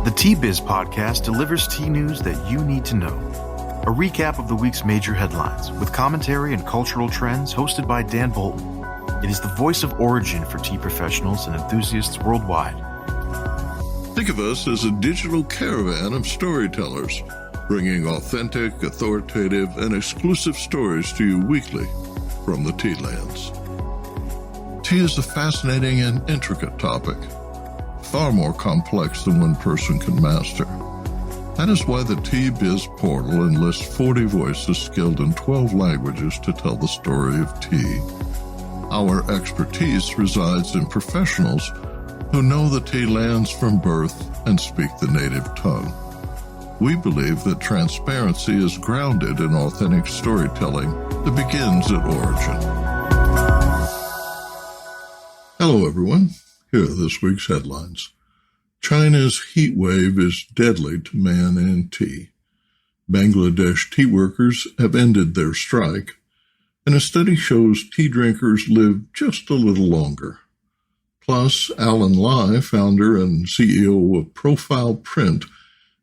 The Tea Biz podcast delivers tea news that you need to know. A recap of the week's major headlines with commentary and cultural trends hosted by Dan Bolton. It is the voice of origin for tea professionals and enthusiasts worldwide. Think of us as a digital caravan of storytellers, bringing authentic, authoritative, and exclusive stories to you weekly from the tea lands. Tea is a fascinating and intricate topic, far more complex than one person can master. That is why the Tea Biz portal enlists 40 voices skilled in 12 languages to tell the story of tea. Our expertise resides in professionals who know the tea lands from birth and speak the native tongue. We believe that transparency is grounded in authentic storytelling that begins at origin. Hello, everyone. Here are this week's headlines. China's heat wave is deadly to man and tea. Bangladesh tea workers have ended their strike, and a study shows tea drinkers live just a little longer. Plus, Alan Lai, founder and CEO of ProfilePrint,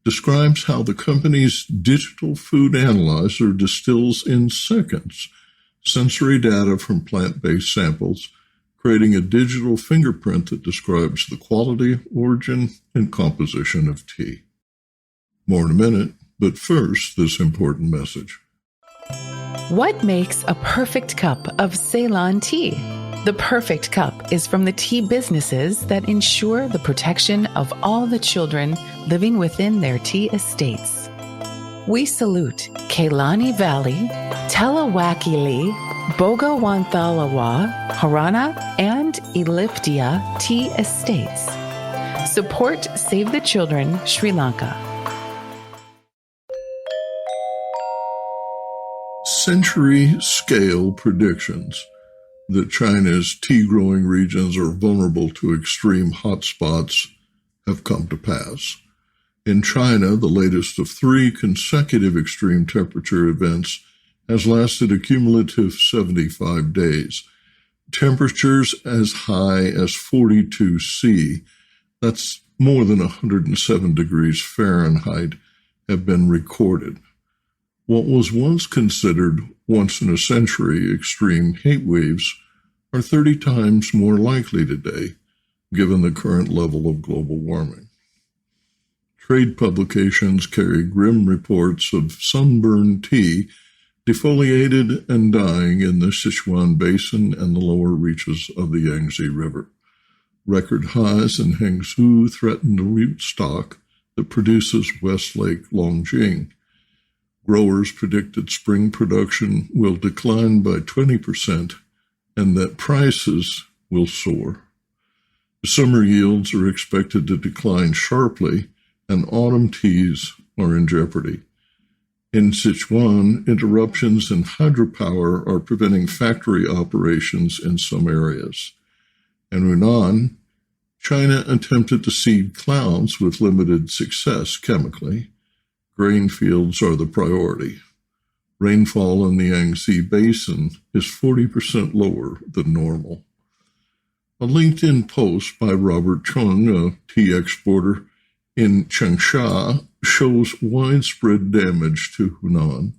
describes how the company's digital food analyzer distills in seconds sensory data from plant-based samples, creating a digital fingerprint that describes the quality, origin, and composition of tea. More in a minute, but first, this important message. What makes a perfect cup of Ceylon tea? The perfect cup is from the tea businesses that ensure the protection of all the children living within their tea estates. We salute Kailani Valley, Telawakili, Bogawanthalawa, Harana, and Elliptia tea estates. Support Save the Children, Sri Lanka. Century-scale predictions that China's tea-growing regions are vulnerable to extreme hotspots have come to pass. In China, the latest of 3 consecutive extreme temperature events has lasted a cumulative 75 days. Temperatures as high as 42 C, that's more than 107 degrees Fahrenheit, have been recorded. What was once considered once-in-a-century extreme heat waves are 30 times more likely today, given the current level of global warming. Trade publications carry grim reports of sunburned tea defoliated and dying in the Sichuan Basin and the lower reaches of the Yangtze River. Record highs in Hangzhou threaten the root stock that produces Westlake Longjing. Growers predicted spring production will decline by 20% and that prices will soar. Summer yields are expected to decline sharply, and autumn teas are in jeopardy. In Sichuan, interruptions in hydropower are preventing factory operations in some areas. In Yunnan, China attempted to seed clouds with limited success chemically. Grain fields are the priority. Rainfall in the Yangtze Basin is 40% lower than normal. A LinkedIn post by Robert Chung, a tea exporter in Changsha, shows widespread damage to Hunan.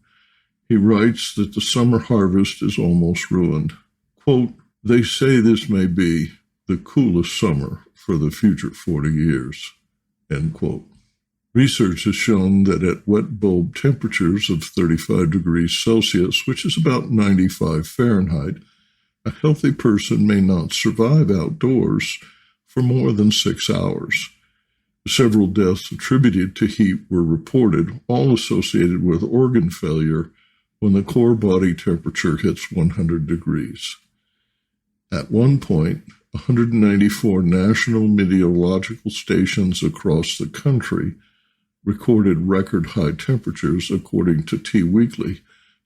He writes that the summer harvest is almost ruined. Quote, "They say this may be the coolest summer for the future 40 years." End quote. Research has shown that at wet bulb temperatures of 35 degrees Celsius, which is about 95 Fahrenheit, a healthy person may not survive outdoors for more than 6 hours. Several deaths attributed to heat were reported, all associated with organ failure when the core body temperature hits 100 degrees. At one point, 194 national meteorological stations across the country recorded record high temperatures, according to Tea Weekly,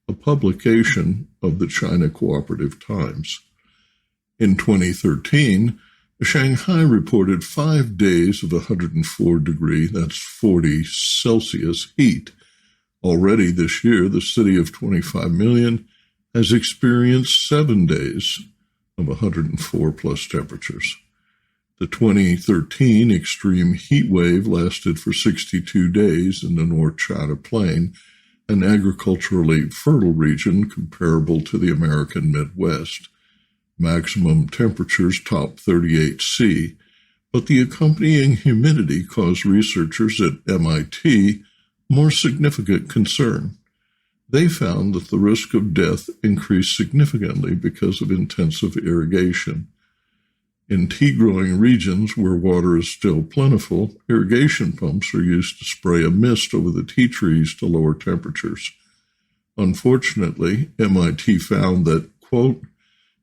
a publication of the China Cooperative Times. In 2013, Shanghai reported 5 days of 104 degree, that's 40 Celsius heat. Already this year, the city of 25 million has experienced 7 days of 104 plus temperatures. The 2013 extreme heat wave lasted for 62 days in the North China Plain, an agriculturally fertile region comparable to the American Midwest. Maximum temperatures topped 38°C, but the accompanying humidity caused researchers at MIT more significant concern. They found that the risk of death increased significantly because of intensive irrigation. In tea-growing regions where water is still plentiful, irrigation pumps are used to spray a mist over the tea trees to lower temperatures. Unfortunately, MIT found that, quote,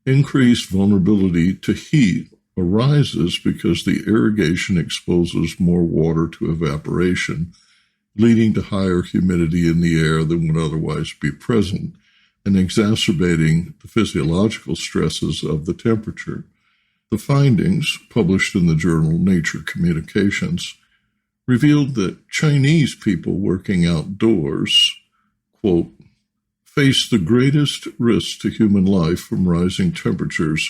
increased vulnerability to heat arises because the irrigation exposes more water to evaporation, leading to higher humidity in the air than would otherwise be present, and exacerbating the physiological stresses of the temperature. The findings, published in the journal Nature Communications, revealed that Chinese people working outdoors, quote, face the greatest risk to human life from rising temperatures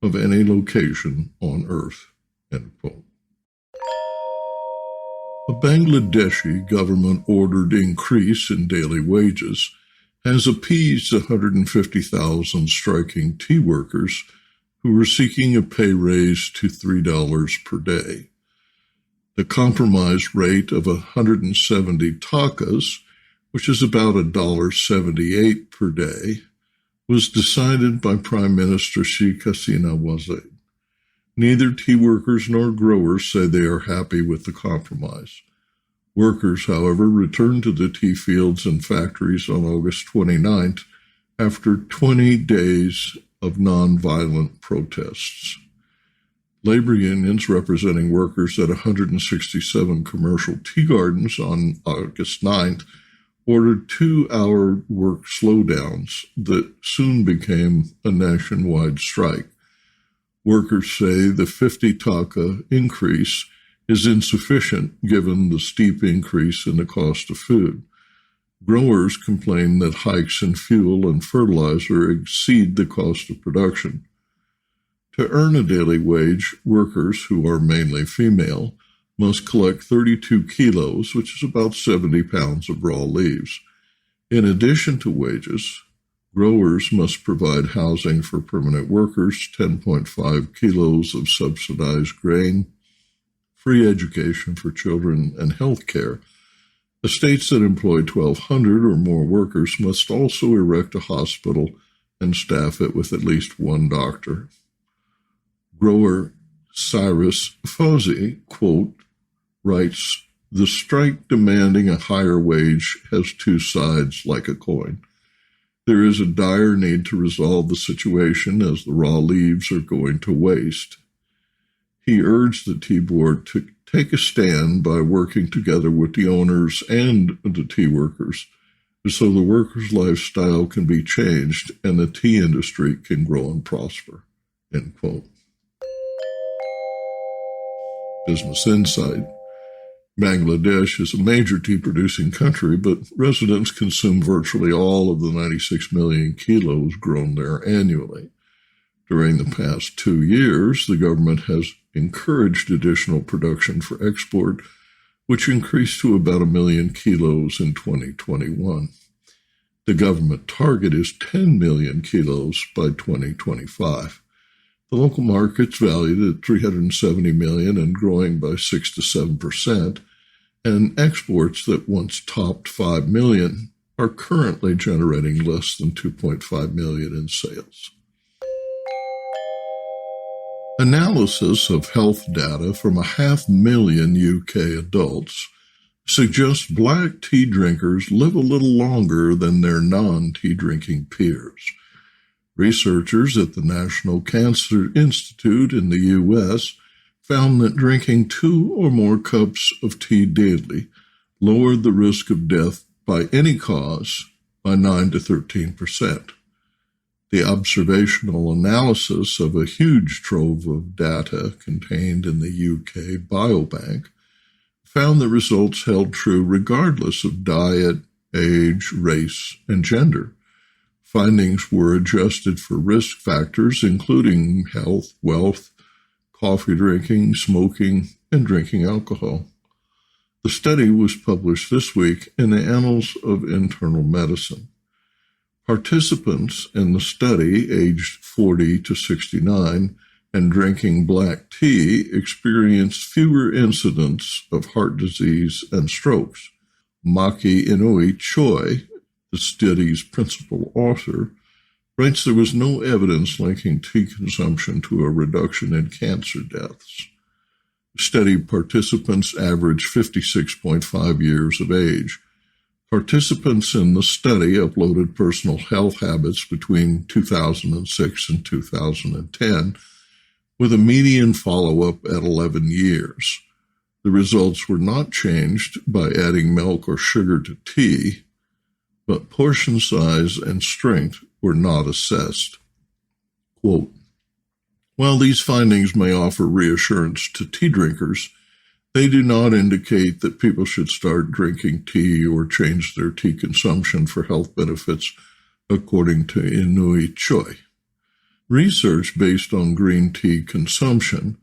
of any location on Earth, end quote. A Bangladeshi government-ordered increase in daily wages has appeased 150,000 striking tea workers who were seeking a pay raise to $3 per day. The compromise rate of 170 takas, which is about $1.78 per day, was decided by Prime Minister Sheikh Hasina Wajid. Neither tea workers nor growers say they are happy with the compromise. Workers, however, returned to the tea fields and factories on August 29th after 20 days of nonviolent protests. Labor unions representing workers at 167 commercial tea gardens on August 9th ordered 2-hour work slowdowns that soon became a nationwide strike. Workers say the 50 taka increase is insufficient given the steep increase in the cost of food. Growers complain that hikes in fuel and fertilizer exceed the cost of production. To earn a daily wage, workers, who are mainly female, must collect 32 kilos, which is about 70 pounds of raw leaves. In addition to wages, growers must provide housing for permanent workers, 10.5 kilos of subsidized grain, free education for children, and health care. Estates that employ 1,200 or more workers must also erect a hospital and staff it with at least one doctor. Grower Cyrus Fawzi, quote, writes, "The strike demanding a higher wage has two sides like a coin. There is a dire need to resolve the situation as the raw leaves are going to waste." He urged the tea board to take a stand by working together with the owners and the tea workers so the workers' lifestyle can be changed and the tea industry can grow and prosper, end quote. Business Insight. Bangladesh is a major tea-producing country, but residents consume virtually all of the 96 million kilos grown there annually. During the past 2 years, the government has encouraged additional production for export, which increased to about 1 million kilos in 2021. The government target is 10 million kilos by 2025. The local market's valued at $370 million and growing by 6 to 7%, and exports that once topped $5 million are currently generating less than $2.5 million in sales. Analysis of health data from 500,000 UK adults suggests black tea drinkers live a little longer than their non-tea drinking peers. Researchers at the National Cancer Institute in the U.S. found that drinking 2 or more cups of tea daily lowered the risk of death by any cause by 9 to 13%. The observational analysis of a huge trove of data contained in the UK Biobank found the results held true regardless of diet, age, race, and gender. Findings were adjusted for risk factors including health, wealth, coffee drinking, smoking, and drinking alcohol. The study was published this week in the Annals of Internal Medicine. Participants in the study, aged 40 to 69, and drinking black tea experienced fewer incidents of heart disease and strokes. Maki Inui Choi, the study's principal author, writes there was no evidence linking tea consumption to a reduction in cancer deaths. Study participants averaged 56.5 years of age. Participants in the study uploaded personal health habits between 2006 and 2010, with a median follow-up at 11 years. The results were not changed by adding milk or sugar to tea, but portion size and strength were not assessed. Quote, while these findings may offer reassurance to tea drinkers, they do not indicate that people should start drinking tea or change their tea consumption for health benefits, according to Inui Choi. Research based on green tea consumption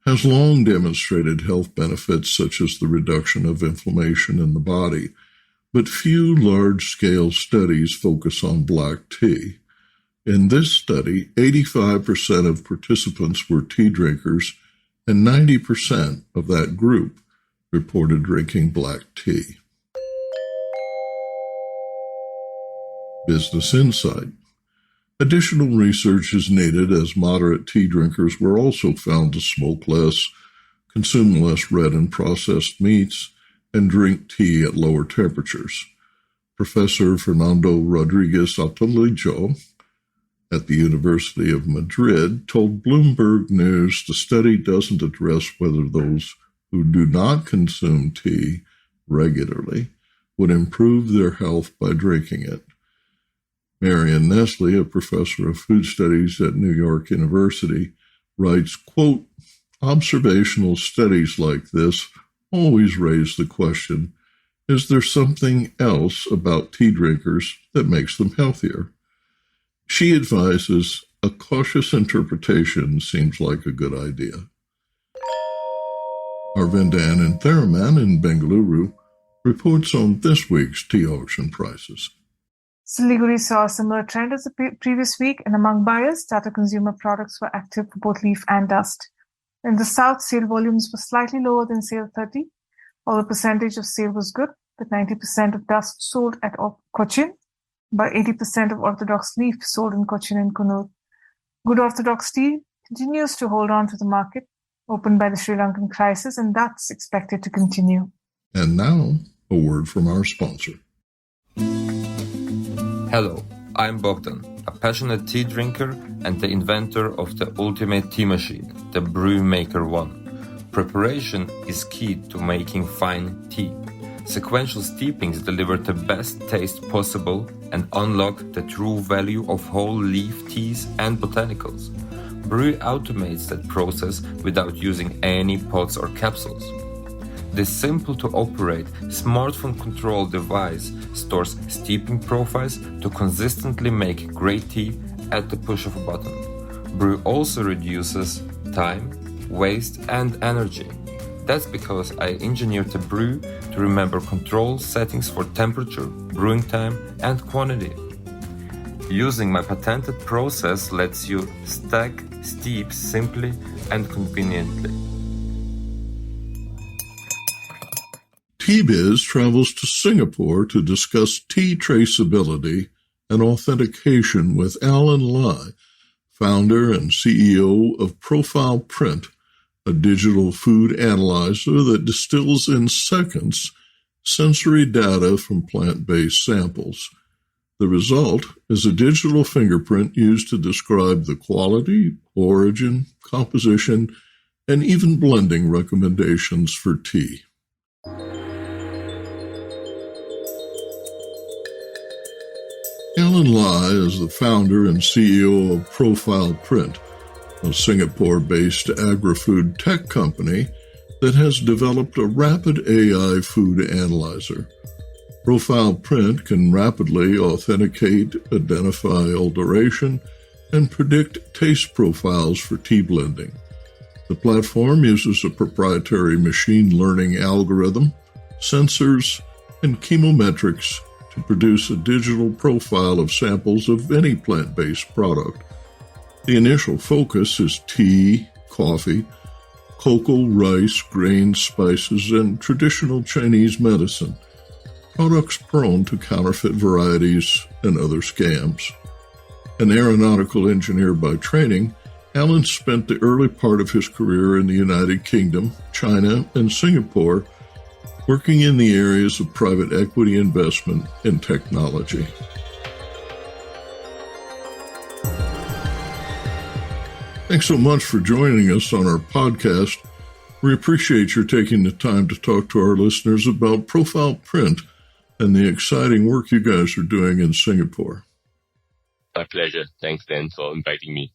has long demonstrated health benefits such as the reduction of inflammation in the body, but few large-scale studies focus on black tea. In this study, 85% of participants were tea drinkers, and 90% of that group reported drinking black tea. Business Insight. Additional research is needed as moderate tea drinkers were also found to smoke less, consume less red and processed meats, and drink tea at lower temperatures. Professor Fernando Rodriguez Atolijo at the University of Madrid told Bloomberg News the study doesn't address whether those who do not consume tea regularly would improve their health by drinking it. Marion Nestle, a professor of food studies at New York University, writes, quote, observational studies like this always raise the question, is there something else about tea drinkers that makes them healthier? She advises a cautious interpretation seems like a good idea. Arvindan and Theraman in Bengaluru reports on this week's tea auction prices. Siliguri saw a similar trend as the previous week, and among buyers, Tata Consumer Products were active for both leaf and dust. In the south, sale volumes were slightly lower than sale 30, while the percentage of sale was good, with 90% of dust sold at Cochin, by 80% of orthodox leaf sold in Cochin and Kannur. Good orthodox tea continues to hold on to the market, opened by the Sri Lankan crisis, and that's expected to continue. And now, a word from our sponsor. Hello, I'm Bogdan, a passionate tea drinker and the inventor of the ultimate tea machine, the NEWSMAKER 1. Preparation is key to making fine tea. Sequential steepings deliver the best taste possible and unlock the true value of whole leaf teas and botanicals. Brew automates that process without using any pots or capsules. This simple-to-operate, smartphone-controlled device stores steeping profiles to consistently make great tea at the push of a button. Brew also reduces time, waste, and energy. That's because I engineered the brew to remember control settings for temperature, brewing time, and quantity. Using my patented process lets you stack steep simply and conveniently. TeaBiz travels to Singapore to discuss tea traceability and authentication with Alan Lai, founder and CEO of ProfilePrint, a digital food analyzer that distills in seconds sensory data from plant-based samples. The result is a digital fingerprint used to describe the quality, origin, composition, and even blending recommendations for tea. Alan Lai is the founder and CEO of ProfilePrint, a Singapore-based agri-food tech company that has developed a rapid AI food analyzer. ProfilePrint can rapidly authenticate, identify alteration, and predict taste profiles for tea blending. The platform uses a proprietary machine learning algorithm, sensors, and chemometrics to produce a digital profile of samples of any plant-based product. The initial focus is tea, coffee, cocoa, rice, grains, spices, and traditional Chinese medicine, products prone to counterfeit varieties and other scams. An aeronautical engineer by training, Alan spent the early part of his career in the United Kingdom, China, and Singapore, working in the areas of private equity investment and technology. Thanks so much for joining us on our podcast. We appreciate your taking the time to talk to our listeners about ProfilePrint and the exciting work you guys are doing in Singapore. My pleasure. Thanks, Dan, for inviting me.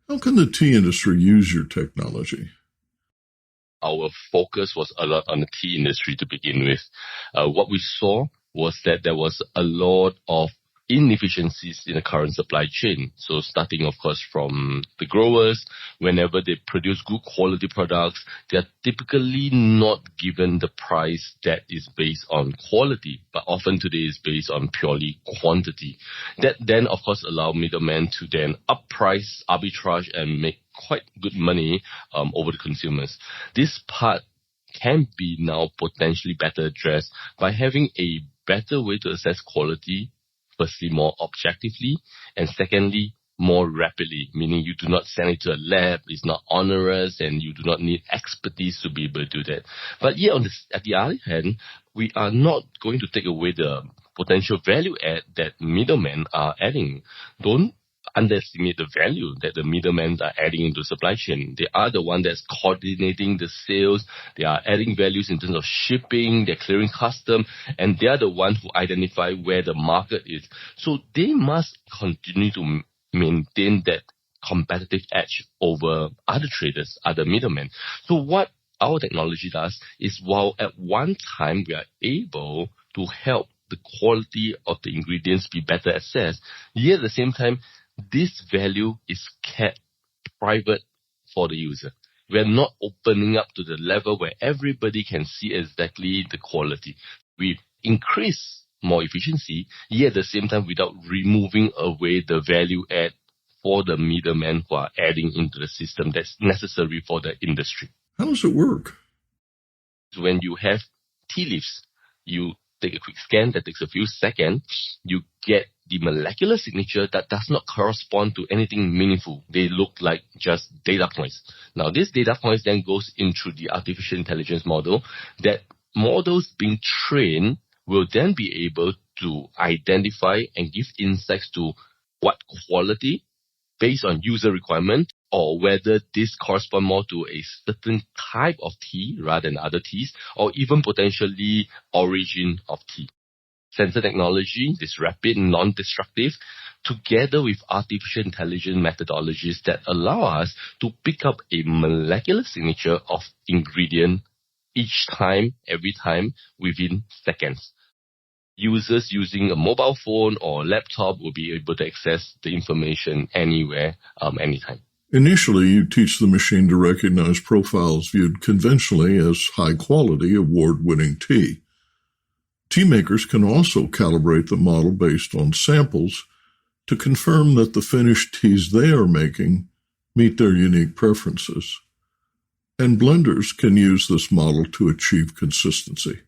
How can the tea industry use your technology? Our focus was a lot on the tea industry to begin with. What we saw was that there was a lot of inefficiencies in the current supply chain. So starting, of course, from the growers, whenever they produce good quality products, they are typically not given the price that is based on quality, but often today is based on purely quantity. That then, of course, allow middlemen to then up price, arbitrage, and make quite good money over the consumers. This part can be now potentially better addressed by having a better way to assess quality, firstly, more objectively, and secondly, more rapidly, meaning you do not send it to a lab, it's not onerous, and you do not need expertise to be able to do that. But yet, at the other hand, we are not going to take away the potential value add that middlemen are adding. Don't underestimate the value that the middlemen are adding into supply chain. They are the one that's coordinating the sales. They are adding values in terms of shipping, they're clearing custom, and they are the one who identify where the market is. So they must continue to maintain that competitive edge over other traders, other middlemen. So what our technology does is, while at one time we are able to help the quality of the ingredients be better assessed, yet at the same time, this value is kept private for the user. We are not opening up to the level where everybody can see exactly the quality. We increase more efficiency, yet at the same time without removing away the value add for the middlemen who are adding into the system that's necessary for the industry. How does it work? When you have tea leaves, you take a quick scan that takes a few seconds, you get the molecular signature that does not correspond to anything meaningful. They look like just data points. Now, this data points then goes into the artificial intelligence model. That models being trained will then be able to identify and give insights to what quality, based on user requirement, or whether this corresponds more to a certain type of tea rather than other teas, or even potentially origin of tea. Sensor technology is rapid and non-destructive, together with artificial intelligence methodologies that allow us to pick up a molecular signature of ingredient each time, every time, within seconds. Users using a mobile phone or laptop will be able to access the information anywhere, anytime. Initially, you teach the machine to recognize profiles viewed conventionally as high-quality, award-winning tea. Tea makers can also calibrate the model based on samples to confirm that the finished teas they are making meet their unique preferences. And blenders can use this model to achieve consistency.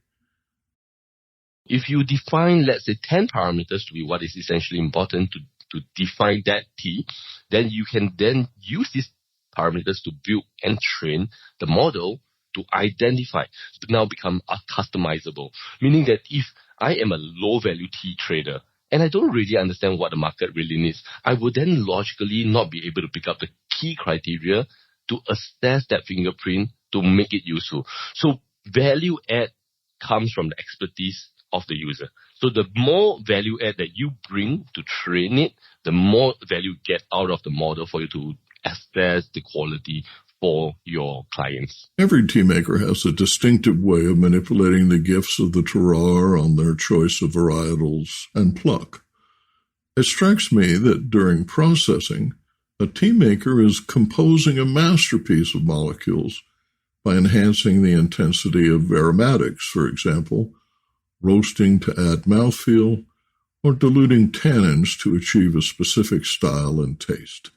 If you define, let's say, 10 parameters to be what is essentially important to define that tea, then you can then use these parameters to build and train the model to identify, to now become customizable. Meaning that if I am a low-value tea trader and I don't really understand what the market really needs, I would then logically not be able to pick up the key criteria to assess that fingerprint to make it useful. So value add comes from the expertise of the user. So the more value add that you bring to train it, the more value you get out of the model for you to assess the quality for your clients. Every tea maker has a distinctive way of manipulating the gifts of the terroir on their choice of varietals and pluck. It strikes me that during processing, A tea maker is composing a masterpiece of molecules by enhancing the intensity of aromatics, for example, roasting to add mouthfeel, or diluting tannins to achieve a specific style and taste.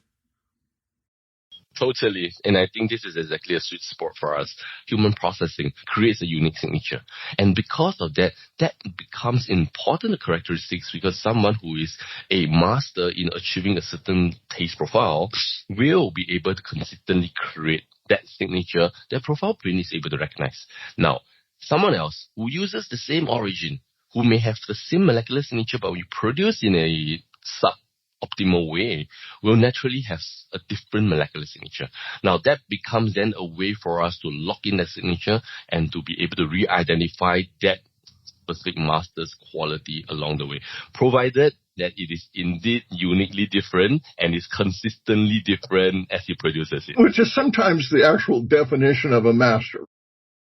Totally. And I think this is exactly a sweet spot for us. Human processing creates a unique signature. And because of that, that becomes important characteristics, because someone who is a master in achieving a certain taste profile will be able to consistently create that signature that ProfilePrint is able to recognize. Now, someone else who uses the same origin, who may have the same molecular signature but we produce in a suboptimal way, will naturally have a different molecular signature. Now that becomes then a way for us to lock in that signature and to be able to re-identify that specific master's quality along the way, provided that it is indeed uniquely different and is consistently different as he produces it. Which is sometimes the actual definition of a master.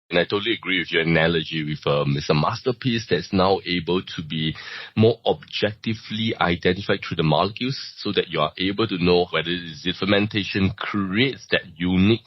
And I totally agree with your analogy with it's a masterpiece that's now able to be more objectively identified through the molecules, so that you are able to know whether the fermentation creates that unique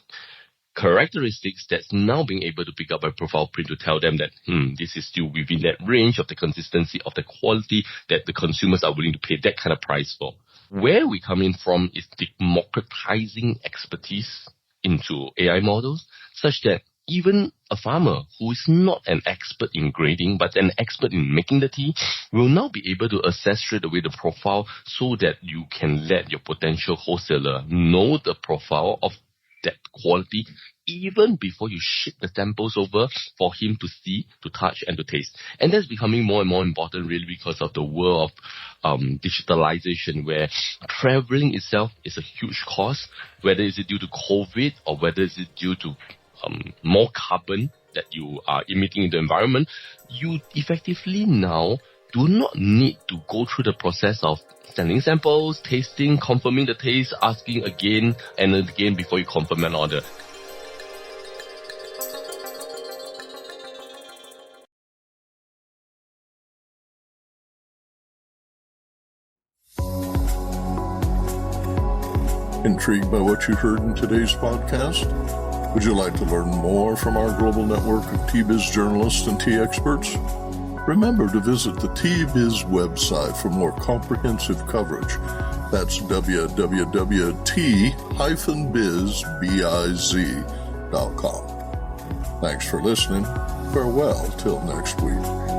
characteristics that's now being able to pick up by ProfilePrint to tell them that this is still within that range of the consistency of the quality that the consumers are willing to pay that kind of price for. Where we come in from is democratizing expertise into AI models, such that even a farmer who is not an expert in grading but an expert in making the tea will now be able to assess straight away the profile, so that you can let your potential wholesaler know the profile of that quality even before you ship the samples over for him to see, to touch, and to taste. And that's becoming more and more important really because of the world of digitalization, where traveling itself is a huge cost, whether it's due to COVID or whether it's due to more carbon that you are emitting in the environment. You effectively now do not need to go through the process of sending samples, tasting, confirming the taste, asking again and again before you confirm an order. Intrigued by what you heard in today's podcast? Would you like to learn more from our global network of Tea-Biz journalists and tea experts? Remember to visit the Tea-Biz website for more comprehensive coverage. That's www.t-biz.com. Thanks for listening. Farewell till next week.